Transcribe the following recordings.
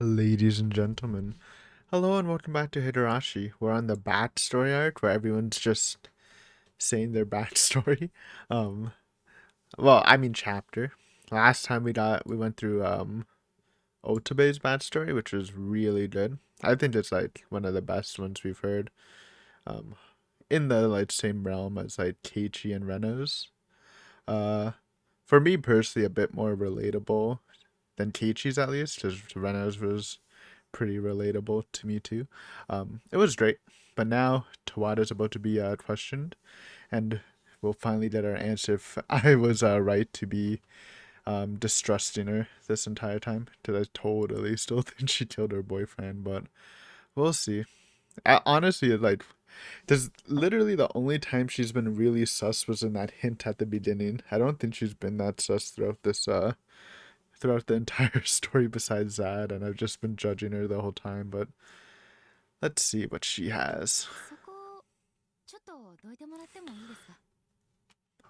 Ladies and gentlemen, hello and welcome back to Higurashi. We're on the bat story arc where everyone's just saying their bat story. Um, chapter. Last time we went through Otabe's bat story, which was really good. I think it's like one of the best ones we've heard. Um, in the like same realm as like Keiichi and Reno's. Uh, for me personally, a bit more relatable than Keiichi's at least, because Reno's was pretty relatable to me too. It was great, but now Tawada's about to be questioned, and we'll finally get our answer if I was right to be distrusting her this entire time, because I totally still think she killed her boyfriend, but we'll see. Honestly, like, there's literally the only time she's been really sus was in that hint at the beginning. I don't think she's been that sus throughout the entire story besides that, and I've just been judging her the whole time, but let's see what she has.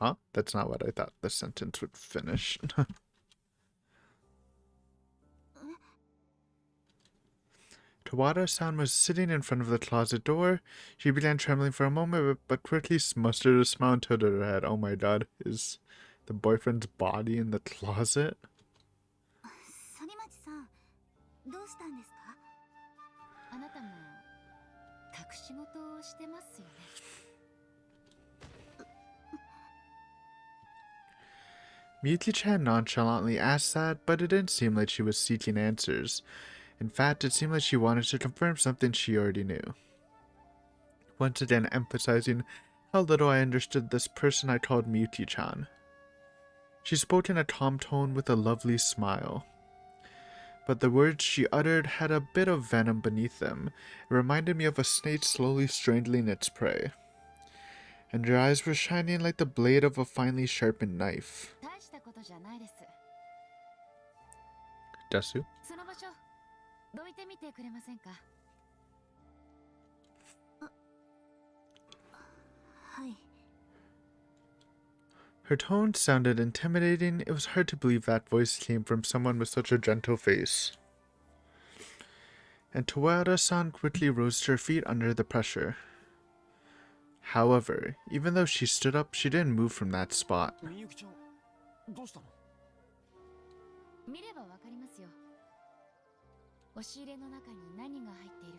Huh? That's not what I thought the sentence would finish. Tawada-san was sitting in front of the closet door. She began trembling for a moment, but quickly mustered a smile and tilted her head. Oh my god, is the boyfriend's body in the closet? Miyuki-chan nonchalantly asked that, but it didn't seem like she was seeking answers. In fact, it seemed like she wanted to confirm something she already knew. Once again emphasizing how little I understood this person I called Miyuki-chan. She spoke in a calm tone with a lovely smile. But the words she uttered had a bit of venom beneath them. It reminded me of a snake slowly strangling its prey. And her eyes were shining like the blade of a finely sharpened knife. Desu? Her tone sounded intimidating. It was hard to believe that voice came from someone with such a gentle face. And Tawada-san quickly rose to her feet under the pressure. However, even though she stood up, she didn't move from that spot.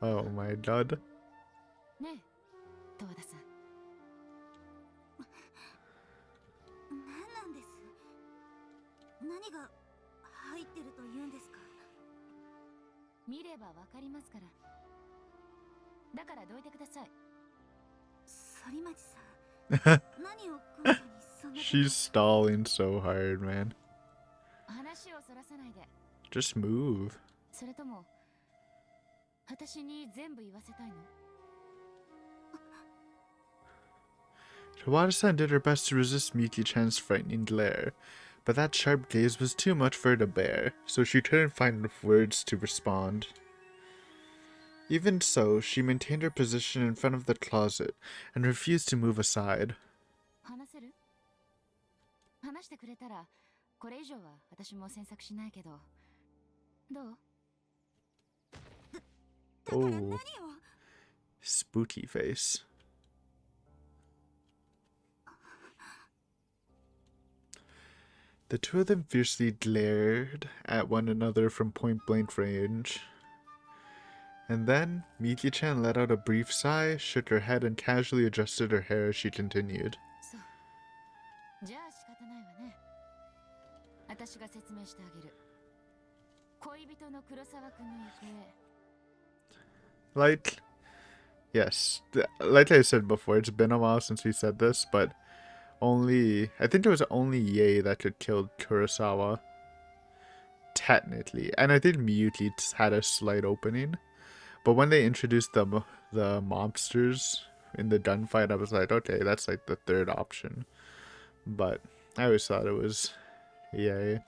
Oh my god. She's stalling so hard, man. Just move. Tawada-san did her best to resist Miyuki-chan's frightening glare, but that sharp gaze was too much for her to bear, so she couldn't find enough words to respond. Even so, she maintained her position in front of the closet and refused to move aside. Oh, spooky face. The two of them fiercely glared at one another from point-blank range. And then, Miyuki-chan let out a brief sigh, shook her head, and casually adjusted her hair as she continued. Like, yes, like I said before, it's been a while since we said this, but I think it was only Ye that could kill Kurosawa. Technically. And I think Miyuki had a slight opening. But when they introduced the mobsters in the gunfight, I was like, okay, that's like the third option. But I always thought it was Ye.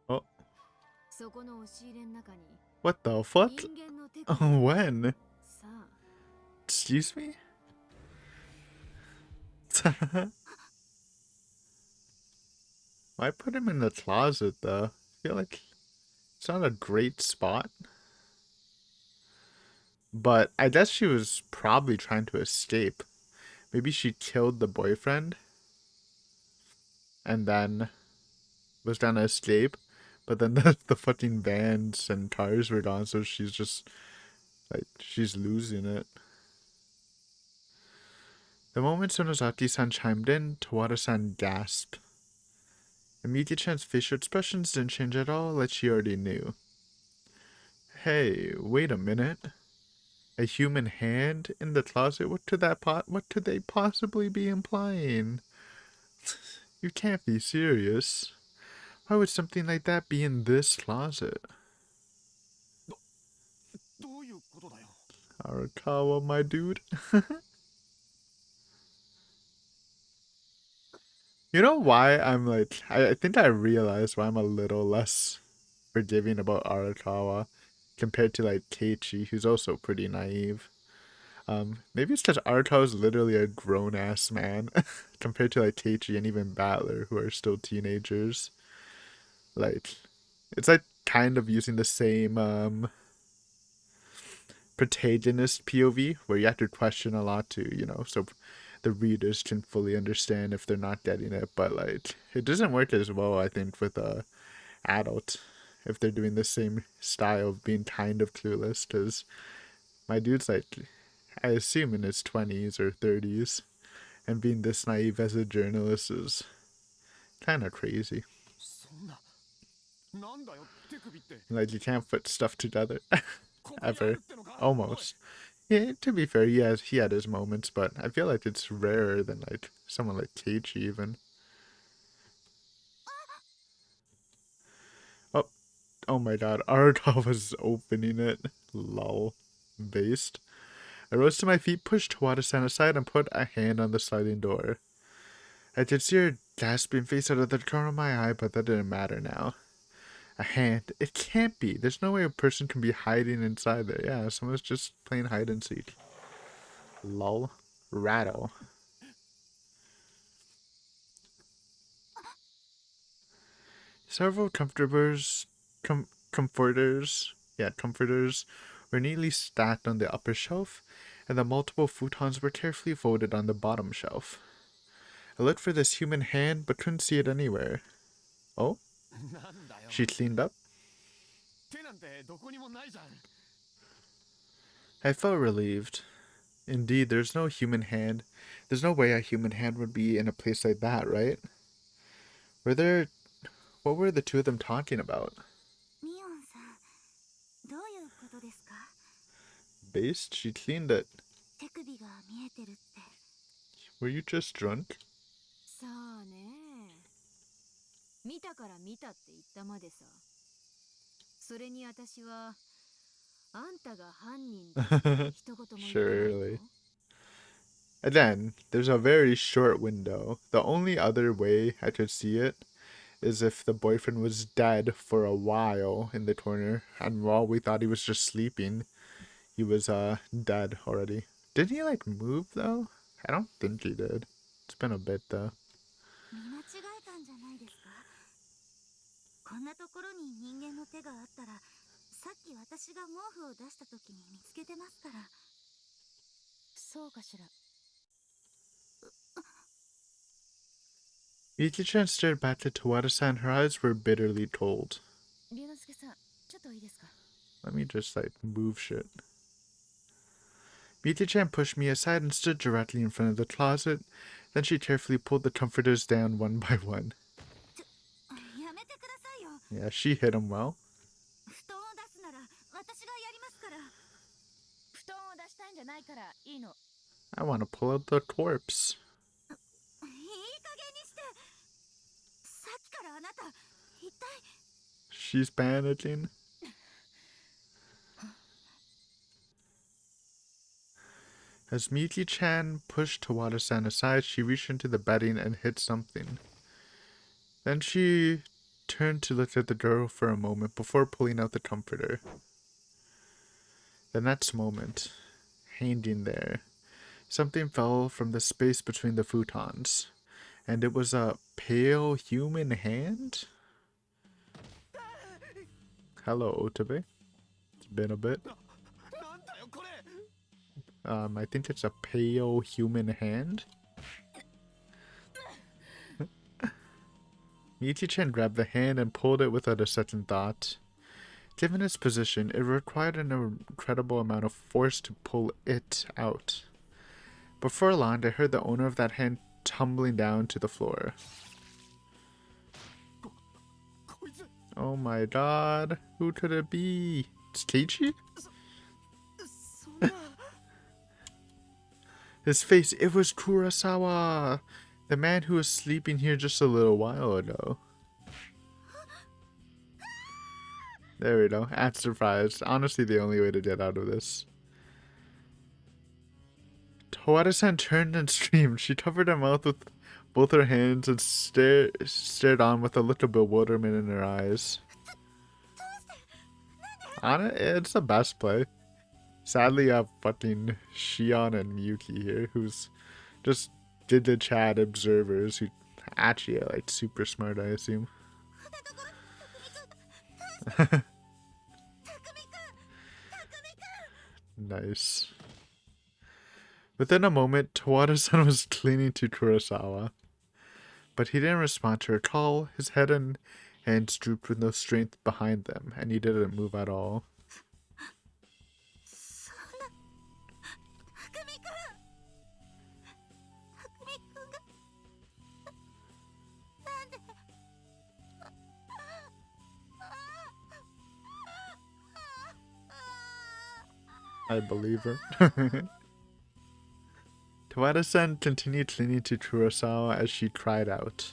Oh. What the fuck? When? Excuse me? Why put him in the closet though? I feel like it's not a great spot. But I guess she was probably trying to escape. Maybe she killed the boyfriend and then was trying to escape. But then the fucking vans and cars were gone, so she's just like, she's losing it. The moment Sonozaki-san chimed in, Tawada-san gasped. Miki-chan's facial expressions didn't change at all, like she already knew. Hey, wait a minute. A human hand in the closet? What could they possibly be implying? You can't be serious. Why would something like that be in this closet? Arakawa, my dude. You know why I'm like, I think I realized why I'm a little less forgiving about Arakawa compared to like Keiichi, who's also pretty naive. Maybe it's because Arakawa is literally a grown ass man compared to like Keiichi and even Battler, who are still teenagers. Like, it's like kind of using the same protagonist POV where you have to question a lot to, so the readers can fully understand if they're not getting it. But like, it doesn't work as well, I think, with a adult if they're doing the same style of being kind of clueless. Because my dude's like, I assume in his 20s or 30s, and being this naive as a journalist is kind of crazy. Like, you can't put stuff together ever. Almost. Yeah, to be fair, he had his moments, but I feel like it's rarer than like someone like Keiichi even. Oh, oh my god, Arakawa was opening it. Lol. Based. I rose to my feet, pushed Tawada-san aside, and put a hand on the sliding door. I could see her gasping face out of the corner of my eye, but that didn't matter now. A hand? It can't be. There's no way a person can be hiding inside there. Yeah, someone's just playing hide and seek. Lol. Rattle. Several comforters were neatly stacked on the upper shelf, and the multiple futons were carefully folded on the bottom shelf. I looked for this human hand, but couldn't see it anywhere. Oh? She cleaned up? I felt relieved. Indeed, there's no human hand. There's no way a human hand would be in a place like that, right? Were there... What were the two of them talking about? Based? She cleaned it. Were you just drunk? Surely. Again, there's a very short window. The only other way I could see it is if the boyfriend was dead for a while in the corner, and while we thought he was just sleeping, he was dead already. Did he like move though? I don't think he did. It's been a bit though. Yuki-chan stared back at Tawada-san. Her eyes were bitterly cold. Let me just like move shit. Yuki-chan pushed me aside and stood directly in front of the closet. Then she carefully pulled the comforters down one by one. Yeah, she hit him well. I want to pull out the corpse. She's panicking. As Miki-chan pushed Tawada-san aside, she reached into the bedding and hid something. Then she turned to look at the girl for a moment before pulling out the comforter. The next moment, hanging there, something fell from the space between the futons, and it was a pale human hand? Hello, Otabe. It's been a bit. I think it's a pale human hand. Michi-chan grabbed the hand and pulled it without a second thought. Given its position, it required an incredible amount of force to pull it out. Before long, they heard the owner of that hand tumbling down to the floor. Oh my god, who could it be? It's Keiichi? His face, it was Kurosawa! The man who was sleeping here just a little while ago. There we go, act surprised. Honestly, the only way to get out of this. Tawada-san turned and screamed. She covered her mouth with both her hands and stared on with a look of bewilderment in her eyes. It's the best play. Sadly, I have fucking Shion and Miyuki here, who's just did the chat observers, who actually are like super smart, I assume. Nice. Within a moment, Tawada-san was clinging to Kurosawa. But he didn't respond to her call. His head and hands drooped with no strength behind them, and he didn't move at all. I believe her. Tawada-san continued clinging to Kurosawa as she cried out.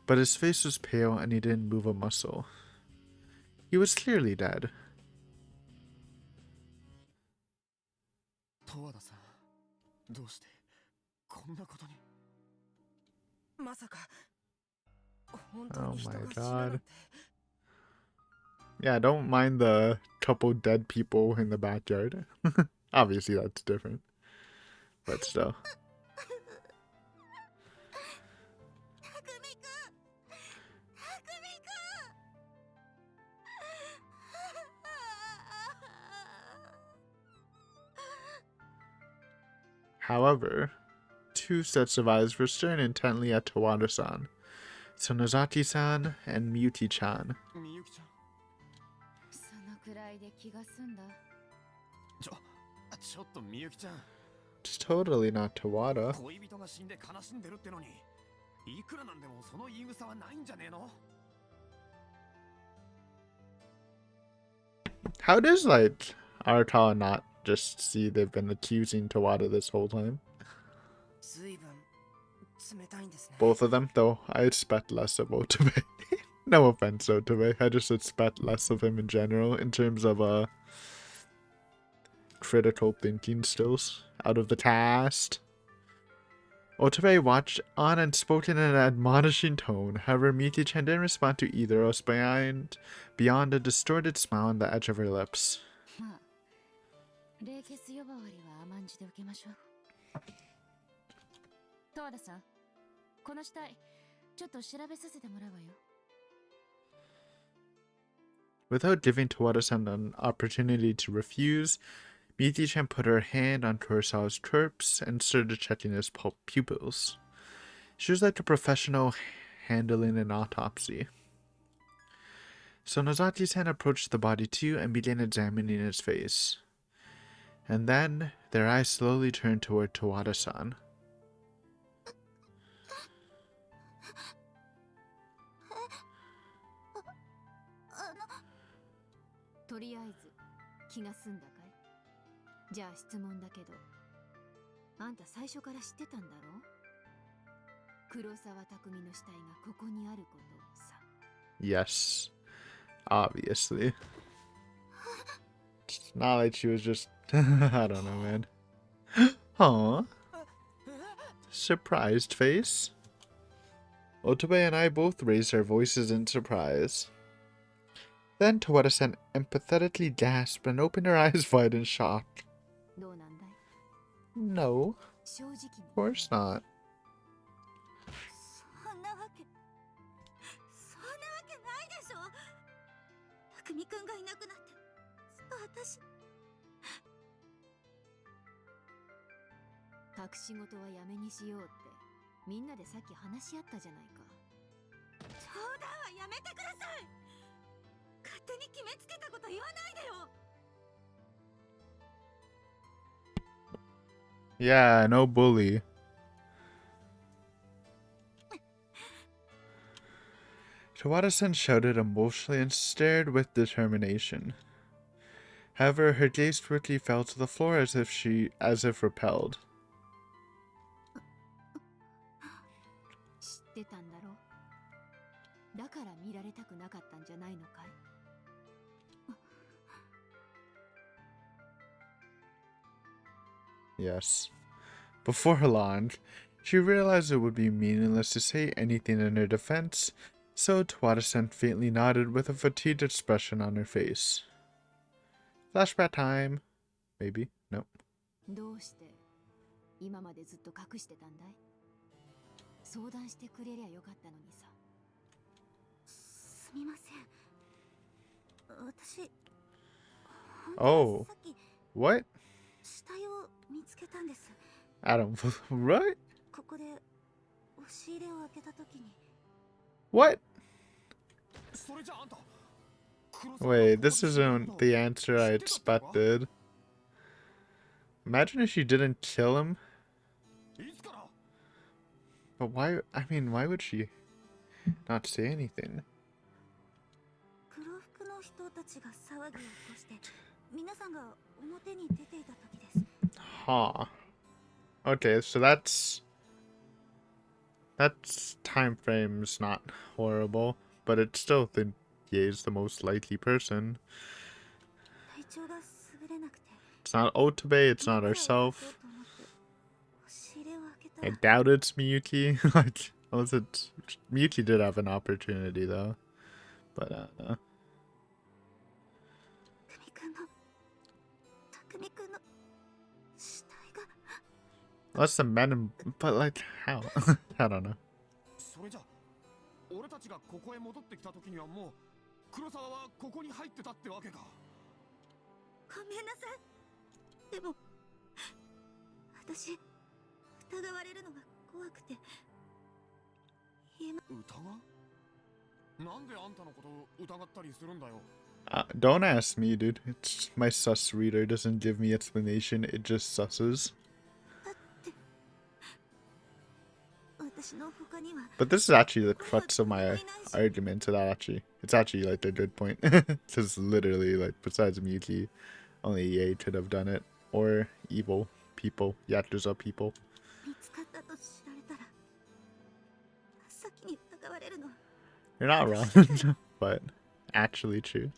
But his face was pale and he didn't move a muscle. He was clearly dead. Oh my god. Yeah, don't mind the couple dead people in the backyard. Obviously that's different. But still. However, two sets of eyes were staring intently at Tawada-san, Sonozaki-san and Miyuki-chan. It's totally not Tawada. How does, like, Arakawa not just see they've been accusing Tawada this whole time? Both of them, though, I expect less of Otabe. No offense, Otabe. I just expect less of him in general in terms of critical thinking skills out of the cast. Otabe watched on and spoke in an admonishing tone. However, Miki-chan didn't respond to either of us beyond a distorted smile on the edge of her lips. Without giving Tawada-san an opportunity to refuse, Miki-chan put her hand on Kurosawa's corpse and started checking his pupils. She was like a professional handling an autopsy. So Nozaki-san approached the body too and began examining its face. And then, their eyes slowly turned toward Tawada-san. Yes, obviously. It's not like she was just... I don't know, man. Aw. Surprised face. Otobe and I both raised our voices in surprise. Then Tawada-san empathetically gasped and opened her eyes wide in shock. No, of course not. 匠くんがいなくなってずっと私隠し事はやめにしようってみんなでさっき話し合ったじゃないか。冗談はやめてください。勝手に決めつけたこと言わないでよ。 Yeah, no bully. Tawada-san shouted emotionally and stared with determination. However, her gaze quickly fell to the floor as if repelled. 知ってたんだろ。だから見られたくなかったんじゃないのかい。Yes. Before long, she realized it would be meaningless to say anything in her defense, so Tawada-san faintly nodded with a fatigued expression on her face. Flashback time. Maybe. Nope. どうして今までずっと隠してたんだい。相談してくれりゃよかったのにさ。すみません。私 Oh. What? 死体を見つけたんです。 I don't... Right? ここで押し入れを開けたときに。 What? Wait, this isn't the answer I expected. Imagine if she didn't kill him. But why, I mean, why would she not say anything? 黒服の人たちが騒ぎを起こして皆さんが表に出ていた時です。 Huh. Okay, so that's time frame's not horrible, but it still think he is the most likely person. 体調が優れなくて It's not Otobe, it's not herself. I doubt it's Miyuki. Like, unless it's... Miyuki did have an opportunity, though. But, Unless the men... But, like, how? I don't know. それじゃ俺たちがここへ戻ってきた時にはもう黒沢はここに入ってたってわけか。ごめんなさい。でも私疑われるのが怖くて。疑う？なんであんたのことを疑ったりするんだよ。Don't ask me, dude. It's my sus reader doesn't give me explanation, it just susses. But this is actually the crux of my argument to that, actually. It's actually, like, a good point. Because literally, like, besides Miyuki, only Ye could have done it. Or evil people, Yakuza people. You're not wrong, but actually true.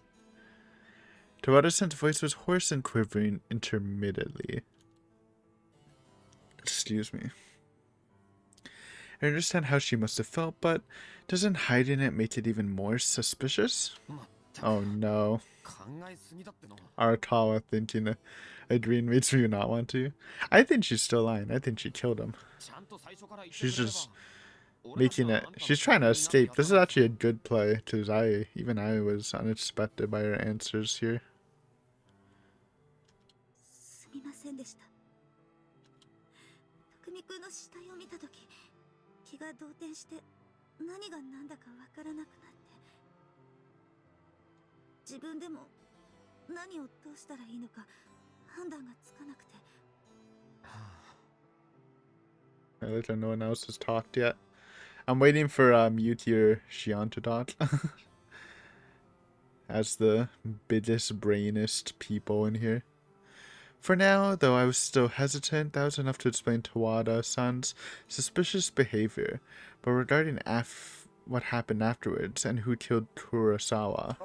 Tawada-san's voice was hoarse and quivering intermittently. Excuse me. I understand how she must have felt, but doesn't hiding it make it even more suspicious? Oh no. Arakawa thinking a dream makes me not want to. I think she's still lying. I think she killed him. She's just making it. She's trying to escape. This is actually a good play, because even I was unexpected by her answers here. 気が動転して何が何だかわからなくなって自分でも何をどうしたらいいのか判断がつかなくて I like no one else has talked yet. I'm waiting for Miyuki or Shion to talk. As the biggest brainest people in here. For now, though I was still hesitant, that was enough to explain Tawada-san's suspicious behavior. But regarding what happened afterwards and who killed Kurosawa.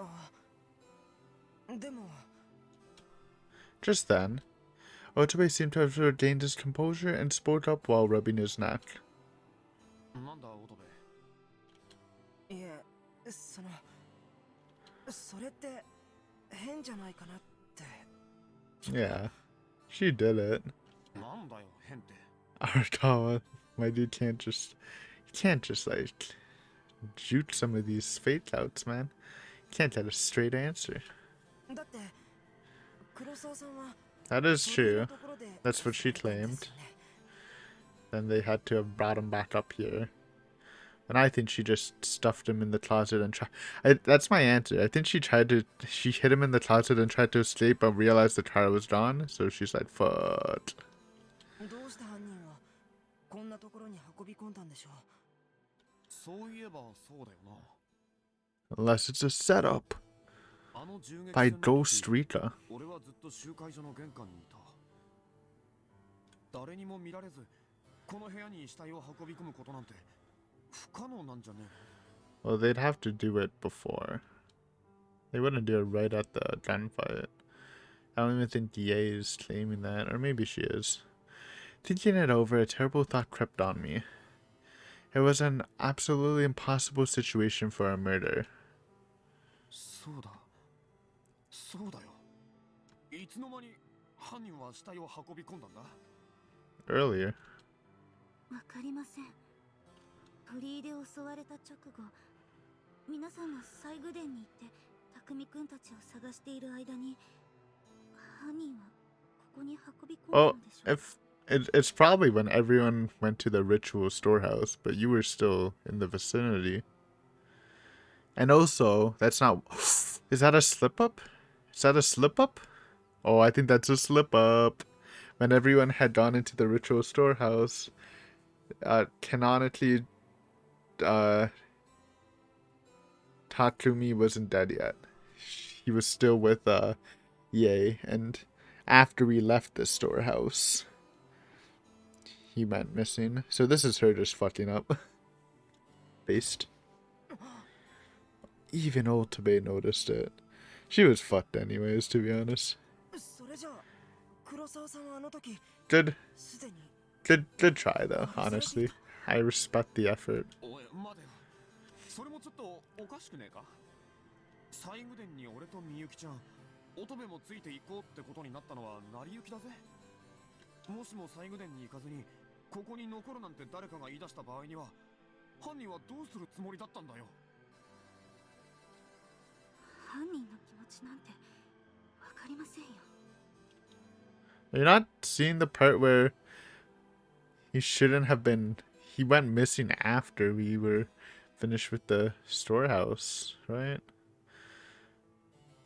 Just then, Otobe seemed to have regained his composure and spoke up while rubbing his neck. いえ、それって変じゃないかなって。Yeah, she did it. なんだよ変って。Aratawa, my dude you can't just like shoot some of these fake outs, man. You can't get a straight answer. だって黒沢さんは That is 書類の true. ところで That's what 襲 she われたんです claimed. よね。 Then they had to have brought him back up here. And I think she just stuffed him in the closet and that's my answer. I think she hid him in the closet and tried to escape, but realized the car was gone. So she's like, fuck. どうして犯人はこんなところに運び込んだんでしょう。そういえばそうだよな。 Unless it's a setup あの銃撃 by 戦の時 Ghost Rika. 俺はずっと集会所の玄関にいた。誰にも見られず、この部屋に死体を運び込むことなんて不可能なんじゃねえの？ Well, they'd have to do it before. They wouldn't do it right at the gunfight. I don't even think DA is claiming that, or maybe she is. Thinking it over, a terrible thought crept on me. It was an absolutely impossible situation for a murder. そうだ。そうだよ。いつの間に犯人は死体を運び込んだんだ？ Earlier. わかりません。鳥居で襲われた直後、皆さんが西宮殿に行って匠くんたちを探している間に、犯人はここに運び込んだ Oh, のでしょう。 if it's probably when everyone went to the ritual storehouse, but you were still in the vicinity. And also, that's not. Is that a slip up? Is that a slip up? Oh, I think that's a slip up. When everyone had gone into the ritual storehouse, canonically, Takumi wasn't dead yet. He was still with Ye, and after we left the storehouse, he went missing. So this is her just fucking up. Based. Even old Tabe noticed it. She was fucked anyways, to be honest. それじゃあ黒沢さんはあの時 Good, すでに good try though, honestly. I respect the effort. おい、待てよ。それもちょっとおかしくねえか？西宮殿に俺とみゆきちゃん、乙女もついていこうってことになったのは成り行きだぜ。もしも西宮殿に行かずにここに残るなんて誰かが言い出した場合には、犯人はどうするつもりだったんだよ。犯人の気持ちなんてわかりませんよ。 You're not seeing the part where he shouldn't have been. He went missing after we were finished with the storehouse, right?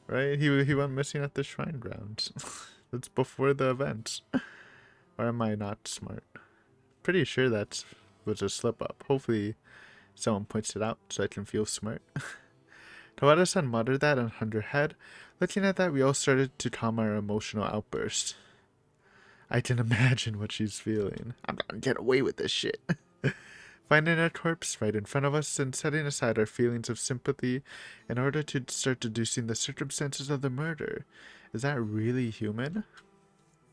Right? He went missing at the shrine grounds. That's before the events. Or am I not smart? Pretty sure that was a slip up. Hopefully someone points it out so I can feel smart. Tawada-san muttered that and hung her head. Looking at that, we all started to calm our emotional outburst. I can imagine what she's feeling. I'm gonna get away with this shit. Finding a corpse right in front of us and setting aside our feelings of sympathy in order to start deducing the circumstances of the murder. Is that really human?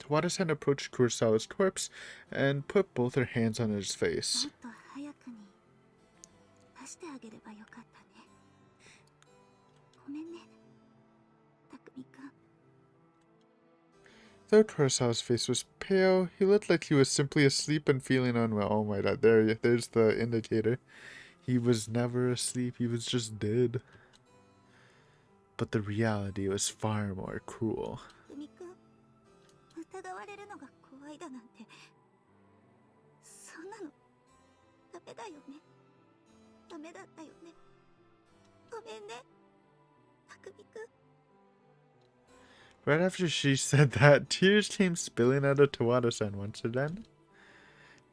Tawada-san approached Kurosawa's corpse and put both her hands on his も face. っと早くに出してあげればよかったね。ごめんね、匠くん。 Though Kurosawa's face was pale, he looked like he was simply asleep and feeling unwell. Oh my god, there's the indicator. He was never asleep, he was just dead. But the reality was far more cruel. 匠くん、疑われるのが怖いだなんて、そんなのダメだよね。ダメだったよね。ごめんね、匠くん。 Right after she said that, tears came spilling out of Tawada-san once again.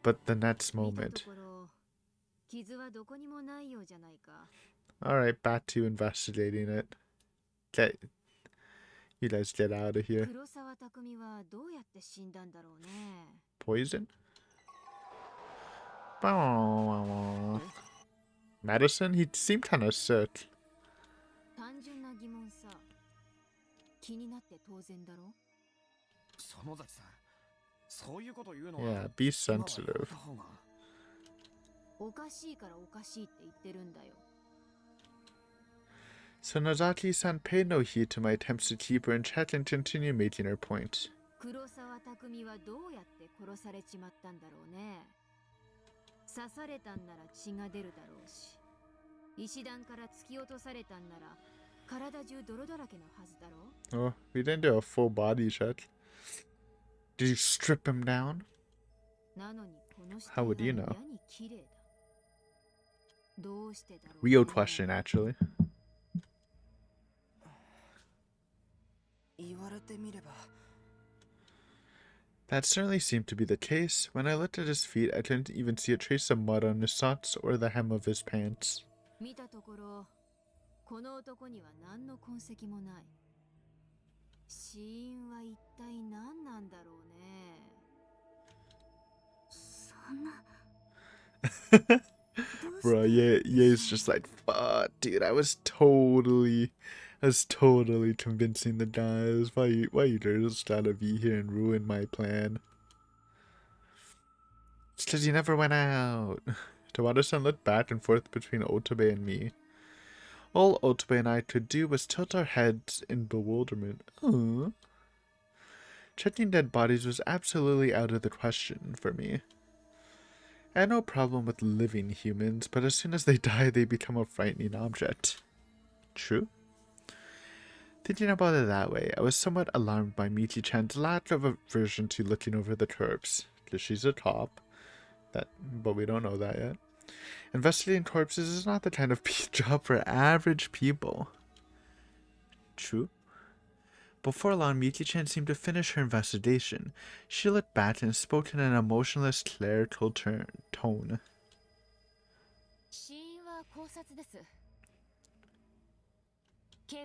But the next 見たと moment. ころ、傷はどこにもないようじゃないか。 Alright, back to investigating it. You guys get out of here. 黒沢匠はどうやって死んだんだろうね。 Poison? Medicine? He seemed kind of sick. 単純な疑問さ。気になって当然だろ。園崎さん、そういうこと言うのは Yeah, be 今はやめ sensitive. た方が。おかしいからおかしいって言ってるんだよ。So Nozaki-san paid no heed to my attempts to keep her in check and continued making her point. 黒沢匠はどうやって殺されちまったんだろうね。刺されたんなら血が出るだろうし、石段から突き落とされたんなら体中泥だらけのはずだろう。 Oh, we didn't do a full body check. Did you strip him down? なのにこの死 How would 体 you は know? 嫌に綺麗だ。どうしてだろうね。 Real question, actually. 言われてみれば That certainly seemed to be the case. When I looked at his feet, I couldn't even see a trace of mud on his socks or the hem of his pants. 見たところ、この男には何の痕跡もない。死因は一体何なんだろうね。そんな。Bro, Ye's just like, fuck, dude, I was totally convincing the guys. Why you just gotta be here and ruin my plan? It's 'cause you never went out. Tawada-san looked back and forth between Otobe and me. All Otobe and I could do was tilt our heads in bewilderment. Checking dead bodies was absolutely out of the question for me. I had no problem with living humans, but as soon as they die, they become a frightening object. True? Thinking about it that way, I was somewhat alarmed by Michi-chan's lack of aversion to looking over the corpse, because she's a cop, but we don't know that yet. Investigating corpses is not the kind of job for average people. True? Before long, Miki-chan seemed to finish her investigation. She looked back and spoke in an emotionless, clerical tone.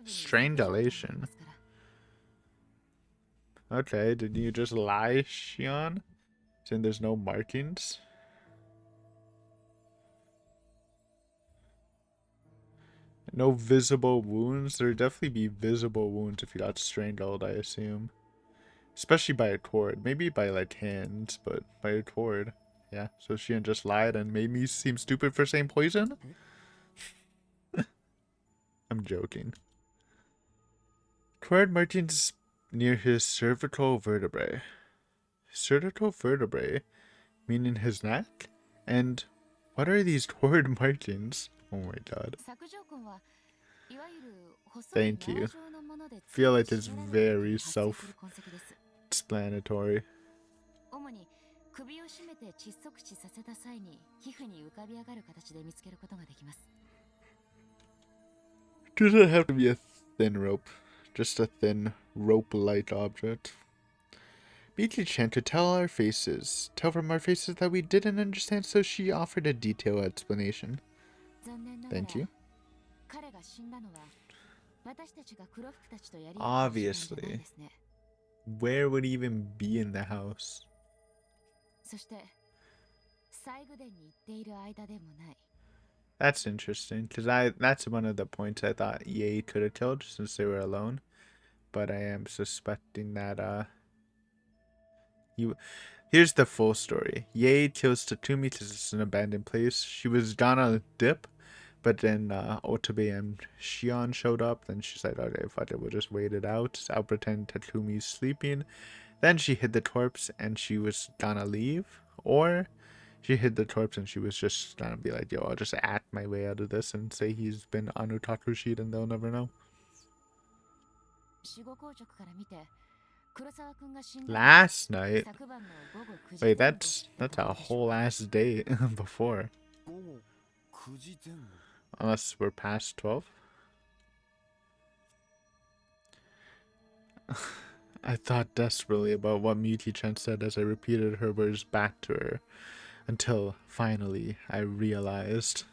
Strangulation. Okay, did you just lie, Shion? Saying there's no markings? No visible wounds? There'd definitely be visible wounds if you got strangled, I assume. Especially by a cord. Maybe by, like, hands, but by a cord. Yeah, so Shion just lied and made me seem stupid for saying poison? I'm joking. Cord markings near his cervical vertebrae. Cervical vertebrae? Meaning his neck? And what are these cord markings? Oh my god. Thank you. Feel like it's very self-explanatory. 首を絞めて窒息死させた際に皮膚に浮かび上がる形で見つけることができます。 Doesn't have to be a thin rope, just a thin rope-like object. Michi-chan could tell from our faces that we didn't understand, so she offered a detailed explanation. Thank you. Obviously. Where would he even be in the house? That's interesting, because that's one of the points I thought Ye could have killed since they were alone. But I am suspecting that, Here's the full story. Ye kills Takumi because it's an abandoned place. She was gonna dip, but then Otobe and Shion showed up. Then she's like, okay, fuck it, we'll just wait it out. I'll pretend Takumi's sleeping. Then she hid the corpse and she was gonna leave. Or she hid the corpse and she was just gonna be like, yo, I'll just act my way out of this and say he's been Anutaku sheet and they'll never know. Last night? Wait, that's a whole ass day before. Unless we're past 12. I thought desperately about what Miki-chan said as I repeated her words back to her, until finally I realized.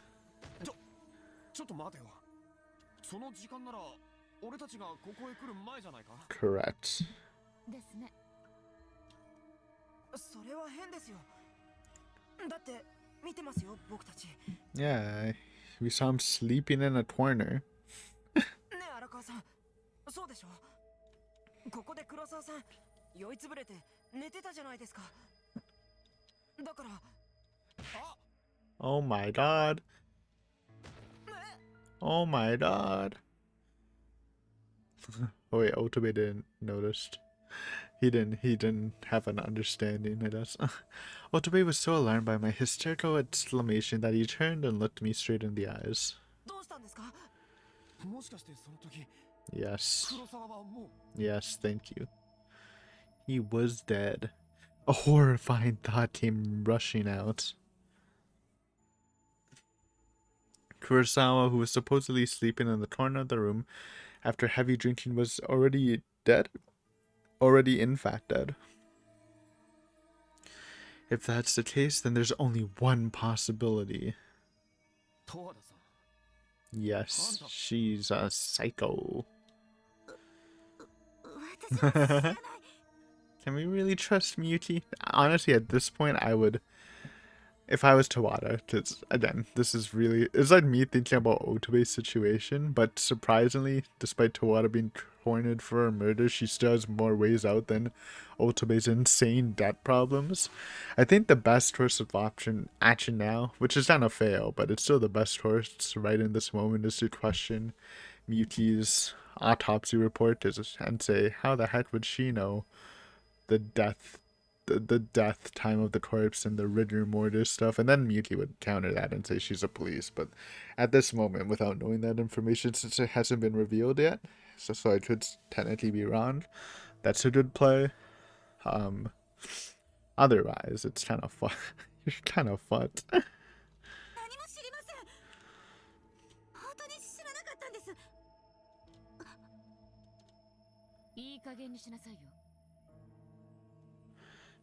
Correct. Yeah, we saw him sleeping in a corner. ここで黒沢さん酔いつぶれて寝てたじゃないですか。だから Oh my god. Oh my god. Oh wait, Otobe didn't notice. He didn't have an understanding, I guess. Otobe was so alarmed by my hysterical exclamation that he turned and looked me straight in the eyes. どうしたんですか？もしかしてその時 Yes. 黒沢はも Yes, thank you. He was dead. A horrifying thought came rushing out. Kurosawa, who was supposedly sleeping in the corner of the room after heavy drinking, was already dead? Already, in fact, dead. If that's the case, then there's only one possibility. う十和田さん Yes, she's a psycho. 私は知らない。 Can we really trust Miyuki? Honestly, at this point, I would. If I was Tawada, because again, this is really. It's like me thinking about Otobe's situation, but surprisingly, despite Tawada being cornered for a murder, she still has more ways out than Otobe's insane debt problems. I think the best course of action now, which is not a fail, but it's still the best course right in this moment, is to question Miyuki's autopsy report and say, how the heck would she know the death time of the corpse and the rigor mortis stuff? And then Miyuki would counter that and say she's a police. But at this moment, without knowing that information, since it hasn't been revealed yet, so I could technically be wrong. That's a good play. Um, Otherwise, it's kind of fun. You're kind of fucked. 何も知りません。本当に知らなかったんです。いい加減にしなさいよ。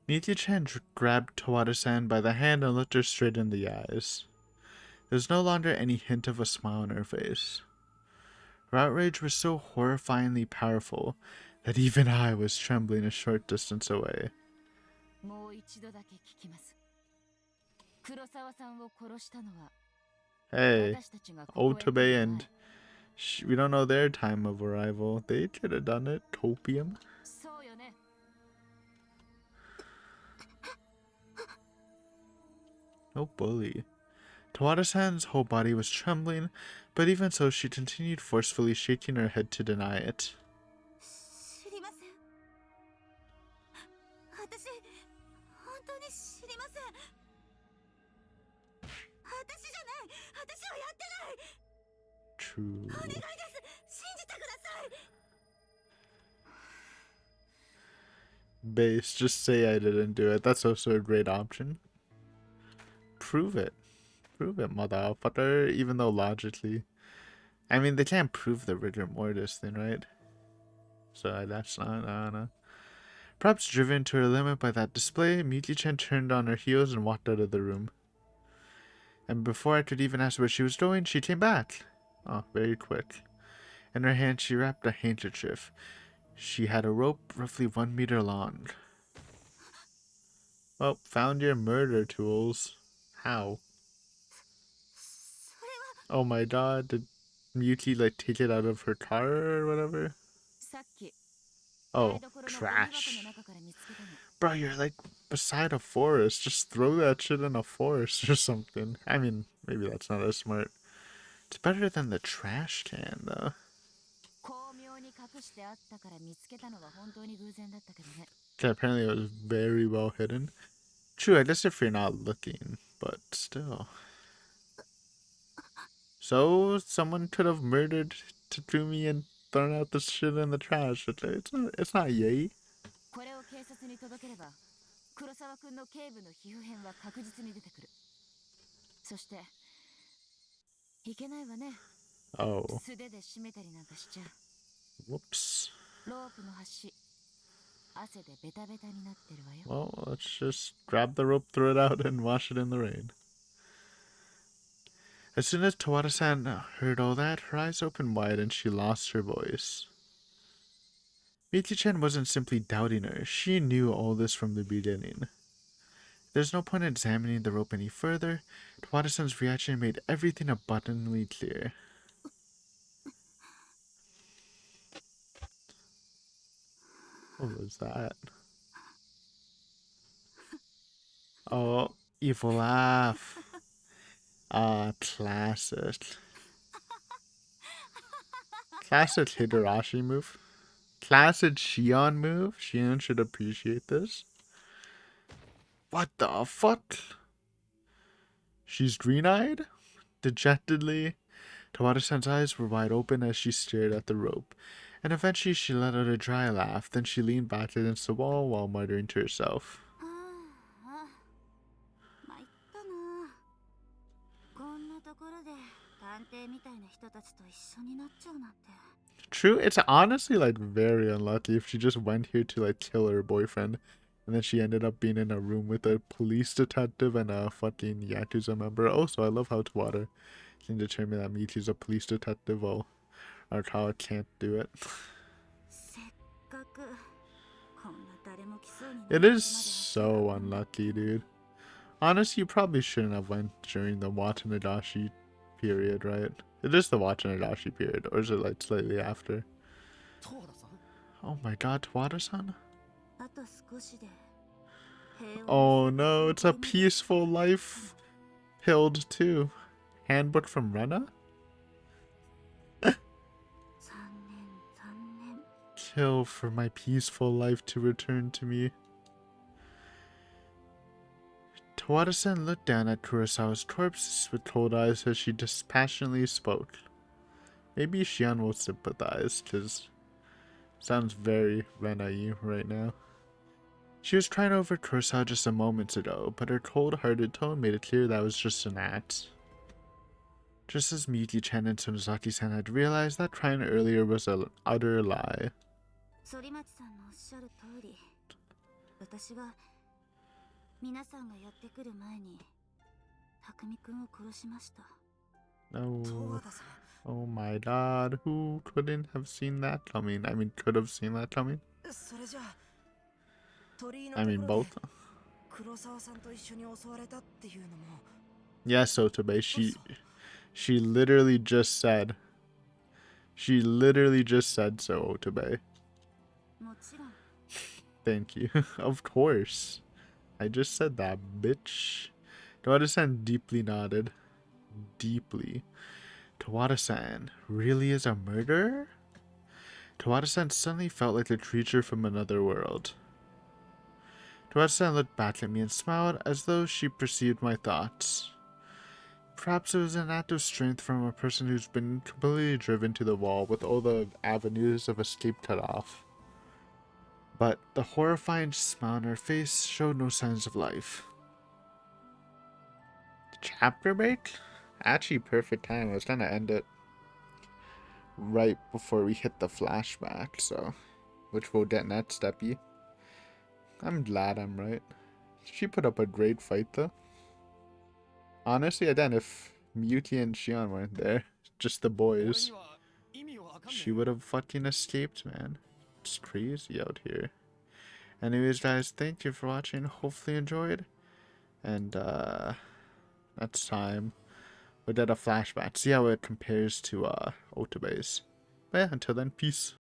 Miyuki-chan grabbed Tawada-san by the hand and looked her straight in the eyes. There was no longer any hint of a smile on her face. Her outrage was so horrifyingly powerful that even I was trembling a short distance away. もう一度だけ聞きます。黒沢さんを殺したのは Hey, 私たちがここへ来る Otobe 前 and we don't know their time of arrival. They could have done it. Copium. そうよね。 No bully. Tawada-san's whole body was trembling, but even so, she continued forcefully shaking her head to deny it. 知りません。私、本当に知りません。私じゃない。私はやってない。 True. お願いです。信じてください。 Base, just say I didn't do it. That's also a great option. Prove it. Prove it, motherfucker. Even though logically, I mean, they can't prove the rigor mortis thing, right? So that's not, I don't know. Perhaps driven to her limit by that display, Miyuki-chan turned on her heels and walked out of the room. And before I could even ask where she was going, she came back. Oh, very quick. In her hand, she wrapped a handkerchief. She had a rope roughly 1 meter long. Well, found your murder tools. How? それは Oh my god, did Miyuki like take it out of her car or whatever? さっき Oh, 台所のゴミ箱の trash. 中から見つけたの。 Bro, you're like beside a forest. Just throw that shit in a forest or something. I mean, maybe that's not as smart. It's better than the trash can, though. 巧妙に隠してあったから見つけたのは本当に偶然だったけどね。 Okay, apparently it was very well hidden. True, I guess if you're not looking, but still. So, someone could have murdered Tatsumi and thrown out the shit in the trash. It's not yay. これを警察に届ければ、黒沢くんの頸部の皮膚片は確実に出てくる。そして、いけないわね。 Oh, 素手で締めたりなんかしちゃ。 whoops. ロープの端、汗でベタベタになってるわよ。 Well, let's just grab the rope, throw it out, and wash it in the rain. As soon as Tawada-san heard all that, her eyes opened wide and she lost her voice. Miki-chan wasn't simply doubting her, she knew all this from the beginning. There's no point in examining the rope any further. Tawada-san's reaction made everything abundantly clear. What was that? Oh, evil laugh. Ah, classic. Classic Higurashi move. Classic Shion move. Shion should appreciate this. What the fuck? She's green-eyed? Dejectedly, Tawada-san's eyes were wide open as she stared at the rope, and eventually she let out a dry laugh. Then she leaned back against the wall while muttering to herself. ああ参ったな。こんなところで探偵みたいな人たちと一緒になっちゃうなんて。 True, it's honestly like very unlucky if she just went here to like kill her boyfriend, and then she ended up being in a room with a police detective and a fucking Yakuza member. Also, I love how Tawada can determine that Michi's a police detective while Arakawa can't do it. せっかくこんな誰も来そうにない It is 場所まで so unlucky, dude. Honestly, you probably shouldn't have went during the Watanadashi period, right? It is the Watanadashi period, or is it like slightly after? 十和田さん Oh my god, Tawada-san? あと少しで平和な Oh 生 no, 活を it's a 取り戻す peaceful life pilled too. Handbook from Rena? 残念残念 Kill for my peaceful life to return to me. Tawada-san looked down at Kurosawa's corpse with cold eyes as she dispassionately spoke. Maybe Shion will sympathize, cause sounds very Rena-y right now. She was crying over Kurosawa just a moment ago, but her cold-hearted tone made it clear that was just an act. Just as Miyuki-chan and Sonozaki-san had realized that crying earlier was an utter lie. 反町さんのおっしゃる通り、私が皆さんがやってくる前に匠くんを殺しました。 No. 十和田さん Oh my god, who couldn't have seen that coming? I mean, could have seen that coming? それじゃあ鳥居の I と mean, ころ both. で黒沢さんと一緒に襲われたっていうのも Yes, Otobe, she literally just said. She literally just said so, Otobe. もちろん Thank you. Of course. I just said that, bitch. Tawada-san deeply nodded. Deeply. Tawada-san really is a murderer? Tawada-san suddenly felt like a creature from another world. Tawada-san looked back at me and smiled as though she perceived my thoughts. Perhaps it was an act of strength from a person who's been completely driven to the wall with all the avenues of escape cut off. But the horrifying smile on her face showed no signs of life. Chapter break? Actually, perfect time. I was gonna end it right before we hit the flashback, so which we'll get next, Steppy. I'm glad I'm right. She put up a great fight, though. Honestly, again, if Miyuki and Shion weren't there, just the 俺 boys, には意味わかんね she え would have fucking escaped, man. It's crazy out here. Anyways, guys, thank you for watching. Hopefully you enjoyed. And, next time, we'll get a flashback. See how it compares to, Otobe's. But yeah, until then, peace.